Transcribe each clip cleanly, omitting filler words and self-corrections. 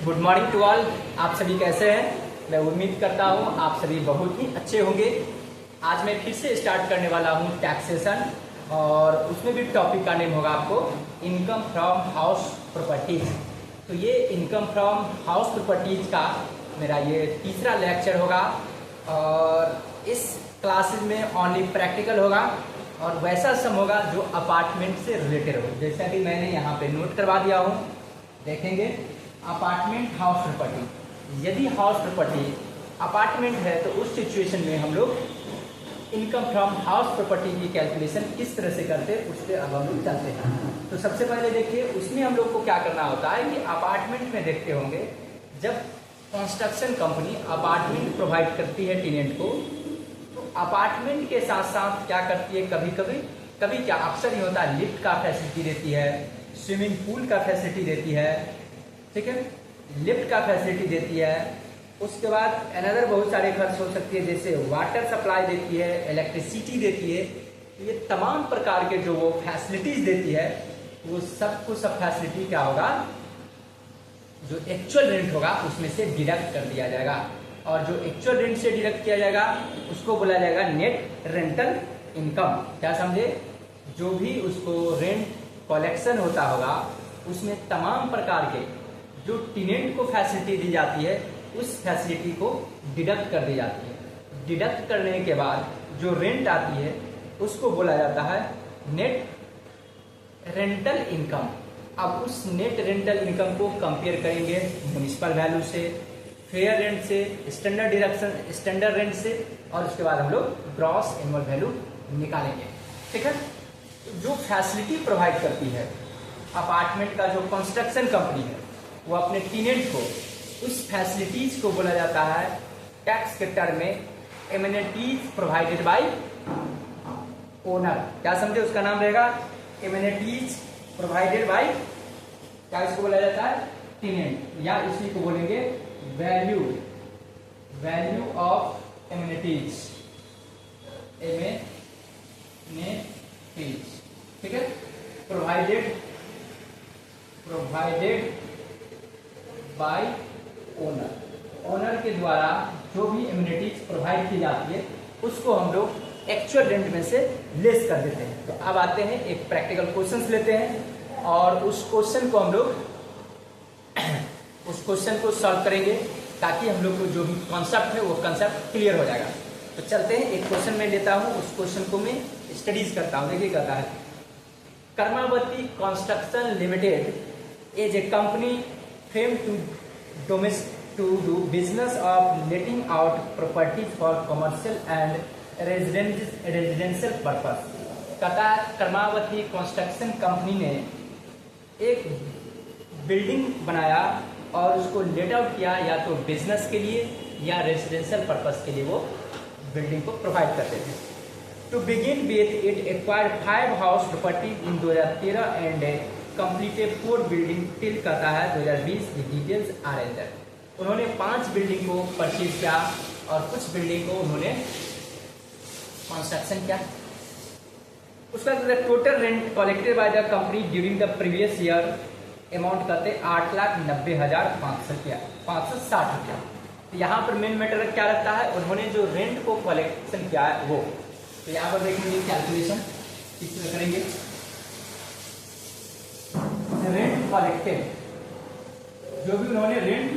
Good morning to all. आप सभी कैसे हैं? मैं उम्मीद करता हूँ आप सभी बहुत ही अच्छे होंगे। आज मैं फिर से स्टार्ट करने वाला हूँ टैक्सेशन, और उसमें भी टॉपिक का नेम होगा आपको इनकम फ्रॉम हाउस प्रॉपर्टीज। तो ये इनकम फ्रॉम हाउस प्रॉपर्टीज का मेरा ये तीसरा लेक्चर होगा, और इस क्लासेस में ओनली प्रैक्टिकल होगा और वैसा सम होगा जो अपार्टमेंट से रिलेटेड हो, जैसा कि मैंने यहाँ पे नोट करवा दिया हूँ। देखेंगे अपार्टमेंट हाउस प्रॉपर्टी। यदि हाउस प्रॉपर्टी अपार्टमेंट है तो उस सिचुएशन में हम लोग इनकम फ्रॉम हाउस प्रॉपर्टी की कैलकुलेशन किस तरह से करते हैं, उस पर अब हम लोग चलते हैं। तो सबसे पहले देखिए उसमें हम लोग को क्या करना होता है कि अपार्टमेंट में देखते होंगे जब कंस्ट्रक्शन कंपनी अपार्टमेंट प्रोवाइड करती है टेनेंट को, तो अपार्टमेंट के साथ साथ क्या करती है, कभी क्या अक्सर ही होता है, लिफ्ट का फैसिलिटी देती है, स्विमिंग पूल का फैसिलिटी देती है, ठीक है, लिफ्ट का फैसिलिटी देती है। उसके बाद अनदर बहुत सारे खर्च हो सकती है, जैसे वाटर सप्लाई देती है, इलेक्ट्रिसिटी देती है। ये तमाम प्रकार के जो वो फैसिलिटीज देती है, वो सब फैसिलिटी क्या होगा, जो एक्चुअल रेंट होगा उसमें से डिडक्ट कर दिया जाएगा, और जो एक्चुअल रेंट से डिडक्ट किया जाएगा उसको बोला जाएगा नेट रेंटल इनकम। क्या समझे? जो भी उसको रेंट कलेक्शन होता होगा उसमें तमाम प्रकार के जो टेनेंट को फैसिलिटी दी जाती है उस फैसिलिटी को डिडक्ट कर दी जाती है। डिडक्ट करने के बाद जो रेंट आती है उसको बोला जाता है नेट रेंटल इनकम। अब उस नेट रेंटल इनकम को कंपेयर करेंगे म्युनिसिपल वैल्यू से, फेयर रेंट से, स्टैंडर्ड रेंट से, और उसके बाद हम लोग ग्रॉस एनुअल वैल्यू निकालेंगे। ठीक है, जो फैसिलिटी प्रोवाइड करती है अपार्टमेंट का जो कंस्ट्रक्शन कंपनी है, वो अपने टेनेंट को उस फैसिलिटीज को बोला जाता है टैक्स के टर्म में एमिनिटीज प्रोवाइडेड बाय ओनर। क्या समझे? उसका नाम रहेगा एमिनिटीज प्रोवाइडेड बाय, क्या इसको बोला जाता है, टेनेंट, या इसी को बोलेंगे वैल्यू ऑफ एमिनिटीज। ठीक है, प्रोवाइडेड बाय ओनर के द्वारा जो भी एमिनिटीज प्रोवाइड की जाती है उसको हम लोग एक्चुअल रेंट में से लेस कर देते हैं। तो अब आते हैं एक प्रैक्टिकल क्वेश्चंस लेते हैं, और उस क्वेश्चन को हम लोग उस क्वेश्चन को सॉल्व करेंगे ताकि हम लोग को जो भी कॉन्सेप्ट है वो कॉन्सेप्ट क्लियर हो जाएगा। तो चलते हैं, एक क्वेश्चन मैं लेता हूँ, उस क्वेश्चन को मैं स्टडीज करता हूँ। देखिए कहता है Karmavati construction limited is a company fame to do business of letting out properties for commercial and residential purpose. कहता है कर्मावती कंस्ट्रक्शन कंपनी ने एक बिल्डिंग बनाया और उसको लेट आउट किया, या तो बिजनेस के लिए या रेजिडेंशियल पर्पस के लिए वो बिल्डिंग को प्रोवाइड करते थे। To begin with it acquired 5 house property in 2013 and completed 4 building till, कहता है 2020। The details are enter. उन्होंने 5 बिल्डिंग को परचेज किया और कुछ बिल्डिंग को उन्होंने कंस्ट्रक्शन किया। उसका total rent collected by the company during the previous year amount करते 8,90,560 रुपया। तो यहाँ पर मेन मैटर क्या लगता है, उन्होंने जो रेंट को कलेक्शन किया है वो। तो यहाँ पर देखेंगे कैलकुलेशन किस तरह करेंगे। रेंट कलेक्टेड, जो भी उन्होंने रेंट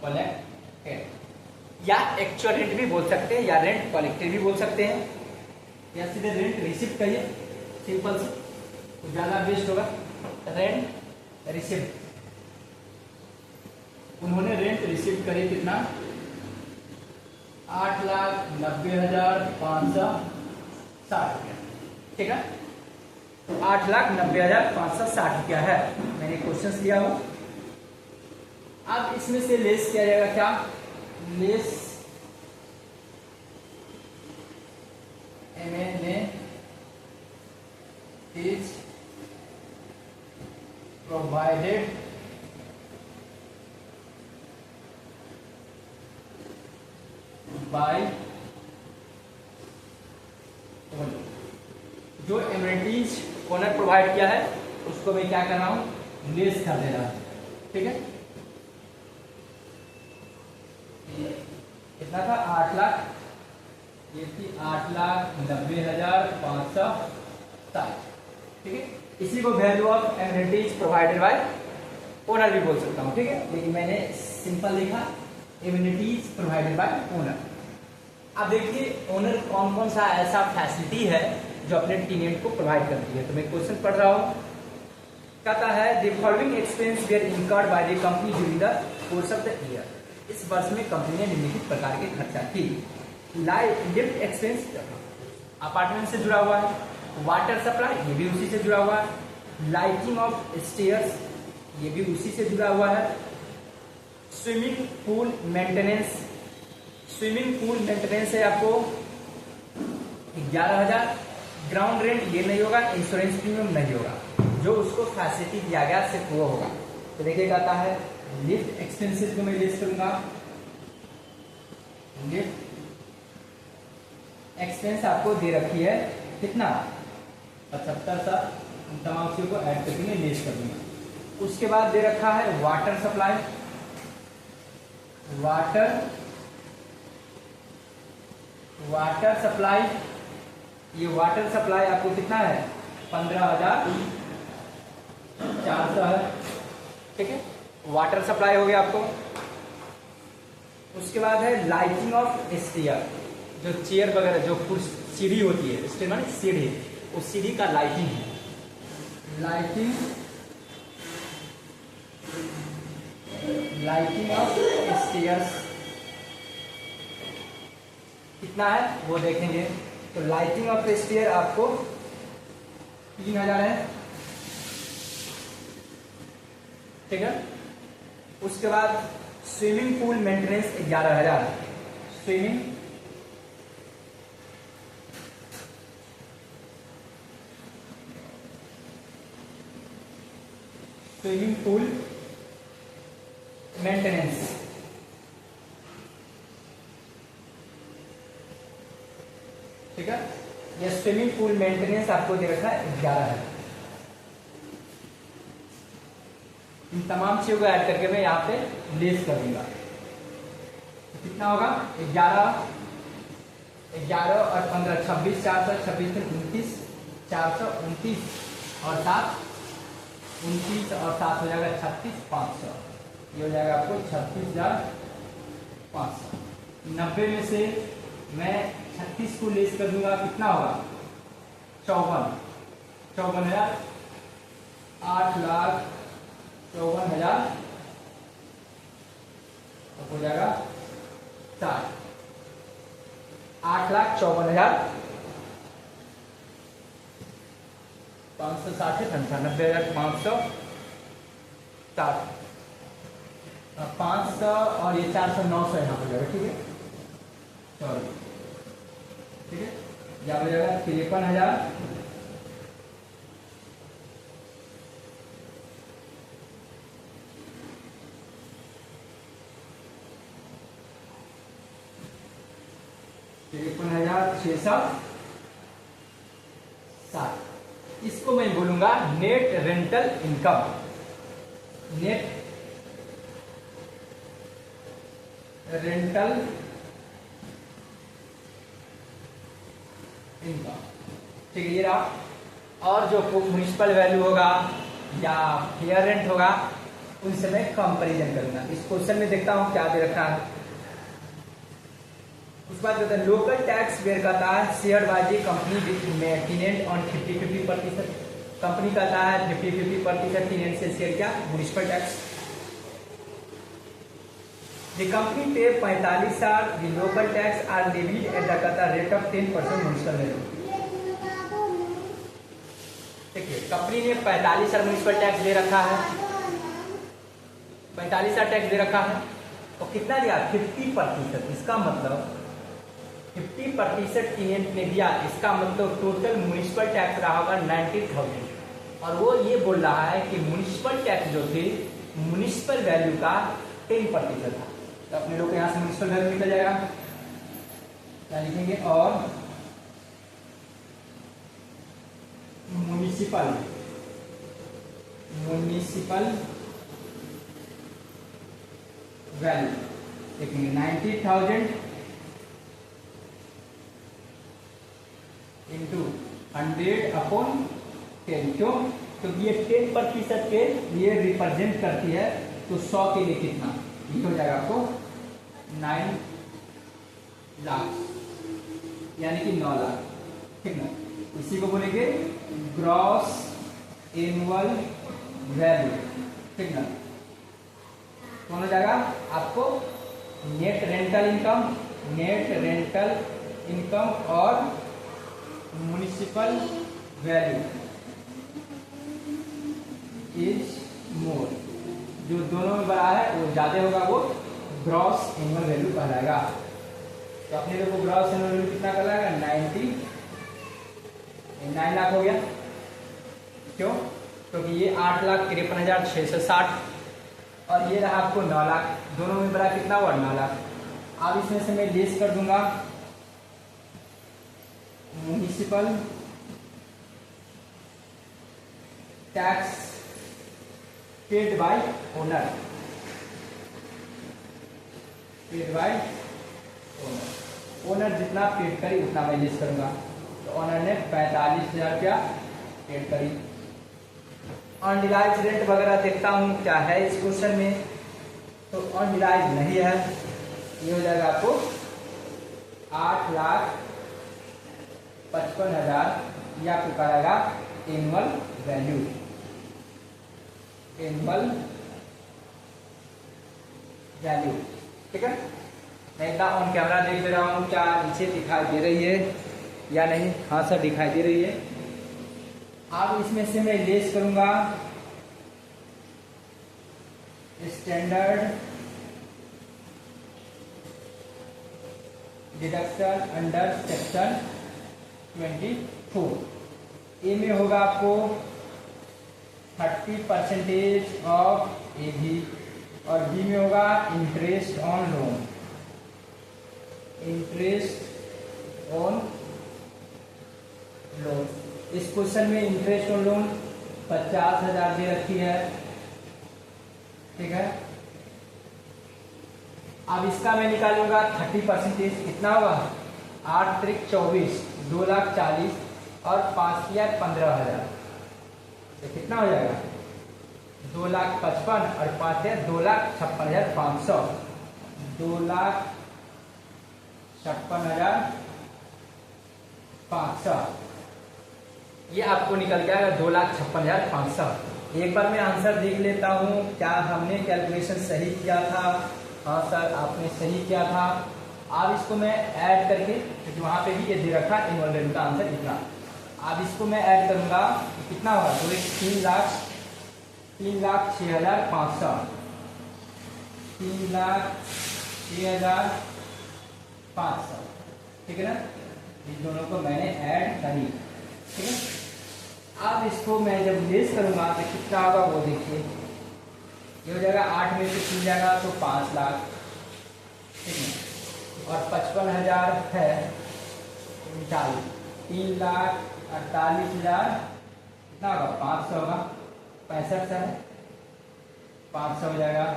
कलेक्टेड, या एक्चुअल रेंट भी बोल सकते हैं, या रेंट कलेक्टेड भी बोल सकते हैं, या सीधे रेंट रिसिप्ट कहिए, सिंपल से तो ज्यादा बेस्ट होगा। रेंट रिसिप्ट, उन्होंने रेंट रिसिप्ट करे कितना, 8,90,560 रुपया। ठीक है, 8,90,560 रुपया है। मैंने क्वेश्चन लिया हूं। अब इसमें से लेस किया जाएगा, क्या less amenities provided by owner. जो एमिनिटीज ओनर प्रोवाइड किया है उसको मैं क्या कर रहा हूँ, लेस कर दे रहा हूँ। ठीक है, कितना था 8 लाख, ये थी 8,90,560। ठीक है, इसी को value of amenities provided by owner भी बोल सकता हूँ। ठीक है, लेकिन मैंने सिंपल लिखा एमिनिटीज प्रोवाइडेड बाय ओनर। अब देखिए ओनर कौन कौन सा ऐसा फैसिलिटी है जो अपने टेनेंट को प्रोवाइड करती है। तो मैं क्वेश्चन पढ़ रहा हूँ, कहता है the following expense were incurred by the company during the course of the year. इस वर्ष में कंपनी ने निम्नलिखित प्रकार के खर्चा की। लिफ्ट एक्सपेंस अपार्टमेंट से जुड़ा हुआ है, वाटर सप्लाई ये भी उसी से जुड़ा हुआ है, लाइटिंग ऑफ स्टेयर्स ये भी उसी से जुड़ा हुआ है, swimming pool maintenance, swimming pool maintenance है आपको 11,000, ग्राउंड रेंट ये नहीं होगा, इंश्योरेंस प्रीमियम नहीं होगा, जो उसको फैसिलिटी दिया गया सिर्फ वो होगा। तो देखिए कहता है लिफ्ट एक्सपेंसेस को मैं लिस्ट करूंगा, लिफ्ट एक्सपेंस आपको दे रखी है कितना 75,000, तमाम चीजों को ऐड करके मैं लिस्ट कर दूंगा। उसके बाद दे रखा है वाटर सप्लाई, वाटर सप्लाई, ये वाटर सप्लाई आपको कितना है 15,400 है। ठीक है, वाटर सप्लाई हो गया आपको। उसके बाद है लाइटिंग ऑफ स्टेयर, जो चेयर वगैरह जो सीढ़ी होती है, स्टेयर माने सीढ़ी, उस सीढ़ी का लाइटिंग है, लाइटिंग ऑफ स्टेयर्स कितना है वो देखेंगे। तो लाइटिंग ऑफ स्टेयर आपको 3,000 है। ठीक है, उसके बाद swimming pool maintenance 11,000, swimming pool maintenance. ठीक है, ये स्विमिंग पूल मेंटेनेंस आपको दे रखा है 11 है। इन तमाम चीजों को ऐड करके मैं यहाँ पे लेस कर दूंगा। कितना होगा 11 और 15 26, 426 29, 429 और 7 29 और 7 हो जाएगा 36,500, ये हो जाएगा आपको 36,500। 90 में से मैं 36 को लेस कर दूंगा, कितना होगा 54,000, 8,54,000 तो हो जाएगा 8,54,000 560 90,560 500 और ये 400 900 यहाँ हो जाएगा। ठीक है, सॉरी, ठीक है, यहाँ हो जाएगा 53,000 53,660। इसको मैं बोलूंगा net rental income, net rental income. ठीक है, ये रहा। और जो म्युनिसिपल वैल्यू होगा या फेयर रेंट होगा उनसे मैं कंपैरिजन करूंगा। इस क्वेश्चन में देखता हूं क्या दे रखा है। उसके बाद कहता है लोकल टैक्स बेयर करता है share by the company with tenant on 50-50%। Company कहता है 50-50% टेनेंट से शेयर क्या municipal tax. The company pay 45,000, the local tax are levied at the rate of 10% municipal value. देखिए कंपनी ने 45,000 म्युनिसिपल टैक्स दे रखा है, 45,000 टैक्स दे रखा है और कितना दिया 50%। इसका मतलब 50% टेनेंट ने दिया, इसका मतलब टोटल म्युनिसिपल टैक्स रहा होगा 90,000। और वो ये बोल रहा है कि म्युनिसिपल टैक्स जो थे म्युनिसिपल वैल्यू का 10% था। तो अपने लोग यहाँ से म्युनिसिपल वैल्यू निकल जाएगा, क्या लिखेंगे और म्युनिसिपल वैल्यू देखेंगे 90,000 इंटू 100/10। क्यों? क्योंकि ये 10% के लिए रिप्रेजेंट करती है, तो 100 के लिए कितना, ये हो जाएगा आपको 9 लाख, यानी कि 9 लाख। ठीक ना, इसी को बोलेंगे ग्रॉस एनुअल वैल्यू। ठीक ना, कौन हो जाएगा आपको नेट रेंटल इनकम और म्युनिसिपल वैल्यू इज मोर, जो दोनों में बड़ा है वो ज्यादा होगा, वो ग्रॉस एनुअल वैल्यू कहलाएगा। तो अपने लोग को ग्रॉस एनुअल वैल्यू कितना कहलाएगा, 9 लाख हो गया। क्यों? क्योंकि ये 8,53,660 और ये रहा आपको 9 लाख, दोनों में बड़ा कितना हुआ, 9 लाख। अब इसमें से मैं लेस कर दूंगा municipal tax paid by owner, owner जितना पेड करी उतना मैं लेस करूंगा। तो ओनर ने 45,000 रुपया पेड करी। अनडिराइज्ड रेंट वगैरह देखता हूँ क्या है इस क्वेश्चन में, तो अनडिराइज्ड नहीं है, ये हो जाएगा आपको 8,55,000, ये आपको कराएगा एनुअल वैल्यू। ठीक है, मैं एक बार ऑन कैमरा देख ले रहा हूँ, क्या नीचे दिखाई दे रही है या नहीं। हाँ सर, दिखाई दे रही है। अब इसमें से मैं लेस करूंगा स्टैंडर्ड डिडक्शन अंडर सेक्शन 24। ए में होगा आपको 30% ऑफ एबी और बी में होगा इंटरेस्ट ऑन लोन, इस क्वेश्चन में इंटरेस्ट ऑन लोन 50,000 दे रखी है। ठीक है, अब इसका मैं निकालूंगा 30%, कितना होगा, 8 त्रिक 24, 2,40,000 और 5 15,000, तो कितना हो जाएगा 2,55,000 और 5 2,56,500, 2,56,500, ये आपको निकल के आएगा 2,56,500। एक बार मैं आंसर देख लेता हूँ, क्या हमने कैलकुलेशन सही किया था। हाँ सर, आपने सही किया था। अब इसको मैं ऐड करके, क्योंकि वहाँ पे भी ये दे रखा एनुअल वैल्यू का आंसर इतना, अब इसको मैं ऐड करूँगा तो कितना होगा, तो 3,06,500, 3,06,500। ठीक है ना, इन दोनों को मैंने ऐड करी। ठीक है, अब इसको मैं जब लेस करूंगा तो कितना होगा वो देखिए, ये हो जाएगा 8 में से 3 जाएगा तो 5 लाख। ठीक है, और 55,000 है 3,48,000, कितना होगा 500 होगा, 65 है 500 हो जाएगा।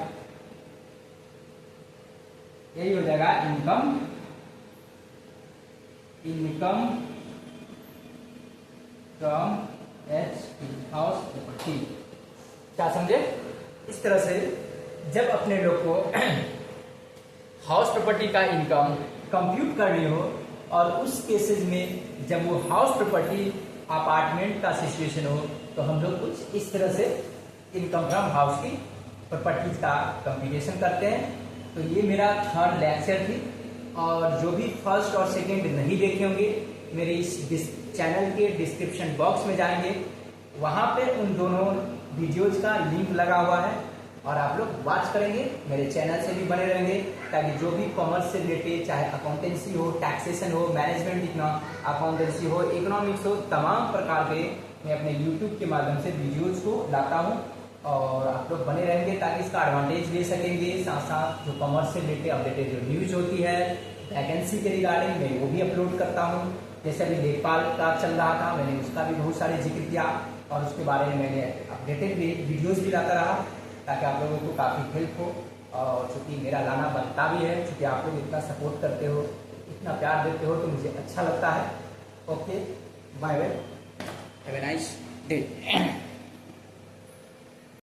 यही हो जाएगा इनकम फ्रॉम हाउस प्रॉपर्टी। क्या समझे? इस तरह से जब अपने लोग को हाउस प्रॉपर्टी का इनकम कंप्यूट करनी हो, और उस केसेस में जब वो हाउस प्रॉपर्टी अपार्टमेंट का सिचुएशन हो, तो हम लोग कुछ इस तरह से इनकम फ्रॉम हाउस की प्रॉपर्टीज का कंप्यूटेशन करते हैं। तो ये मेरा 3rd लेक्चर थी, और जो भी फर्स्ट और सेकंड नहीं देखे होंगे, मेरे इस चैनल के डिस्क्रिप्शन बॉक्स में जाएंगे, वहां पे उन दोनों वीडियोज का लिंक लगा हुआ है, और आप लोग वॉच करेंगे, मेरे चैनल से भी बने रहेंगे, ताकि जो भी कॉमर्स से रिलेटेड, चाहे अकाउंटेंसी हो, टैक्सेशन हो, मैनेजमेंट अकाउंटेंसी हो, इकोनॉमिक्स हो, तमाम प्रकार के मैं अपने यूट्यूब के माध्यम से वीडियोज को लाता हूँ, और आप लोग बने रहेंगे ताकि इसका एडवांटेज ले सकेंगे। साथ साथ जो कॉमर्स से रिलेटेड अपडेटेड जो न्यूज होती है, वैकेंसी के रिगार्डिंग, मैं वो भी अपलोड करता हूँ। जैसे अभी लेखपाल का चल रहा था, मैंने उसका भी बहुत सारे जिक्र किया और उसके बारे में मैंने अपडेटेड वीडियोस भी लाता रहा ताकि आप लोगों को काफ़ी हेल्प हो। और चूँकि मेरा लाना बनता भी है, चूँकि आप लोग इतना सपोर्ट करते हो, इतना प्यार देते हो, तो मुझे अच्छा लगता है। Okay, bye bye, have a nice day.